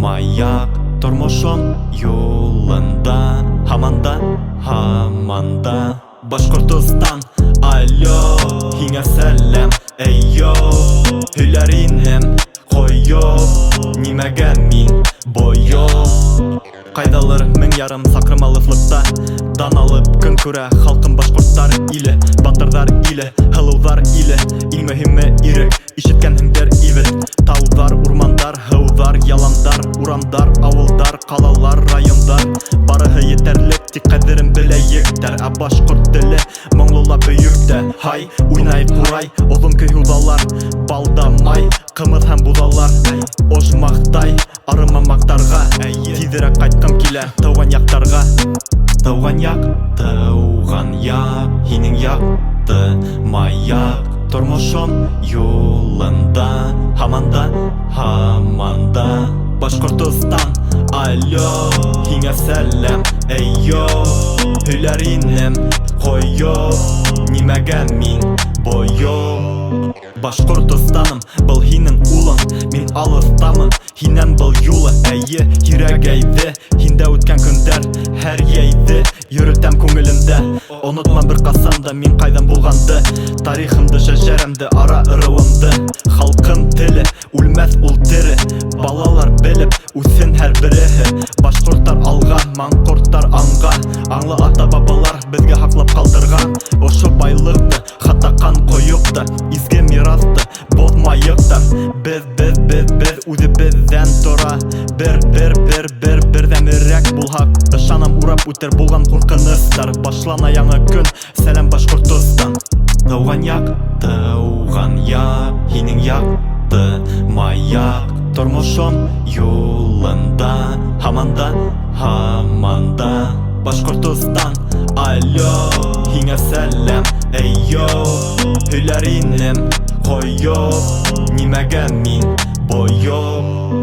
маяк тормошым юлында, һаманда Башкортостан, алло, һиңа сәлем, әййо. Һөйләр инем, койоп, нимәгә мин бойоп. Кайдалыр мең ярым сакрым алыфлыкта, дан алып көн күрә халкым башкорттар иле, батырдар иле, һылыудар иле, иң мөһиме ирек, ишеткәнһеңдер ивет. Таудар, урмандар, һыудар, яландар, урамдар, авылдар, калалар, райондар, барыһы етерлек, тик кадерен беләйектер. Ә башкорт теле моңлылап бөйүктә, хай, уйнай курай, озын көй удалар, балда май, кымыз һәм будалар, ошмактай, арыма мактарга, тизерәк кайткым килә тауган яктарга. Тауган як, һинең якты маяк тормошым юлында, һаманда Башкортостан, алло, һиңа сәлем, әййо. Һөйләр инем, койоп, нимәгә мин бойоп. Башкортостаным, был һинең улың, мин алыстамын, һиннән был юлы, әйе, йөрәк әйде, һиндә үткән көндәр, һәр йәйде, йөрөтәм күңелемдә. Онотма бер касанда мин кайдан булганды, тарихымды, шәҗәрәмде, ара ырыуымды. Халкым теле, үлмәс ул тере, балалар белеп, үсен һәр береһе. Башкорттар алга, маңкорттар аңга, аңлы ата-бабалар безгә хаклап калдырган. Ошо байлыкты, хатакан койыкты, изге мирасты, бозмайыктар. Без үзебездән тора, бердәмерәк булһак, ышанам урап үтер булган куркынычлар. Башлана яңа көн, сәлам Башкортостан. Тауган як, һинең якты маяк тормошым юлында, һаманда Башкортостан, алло, һиңа сәлем, әййо. Һөйләр инем, койоп, нимәгә мин бойоп.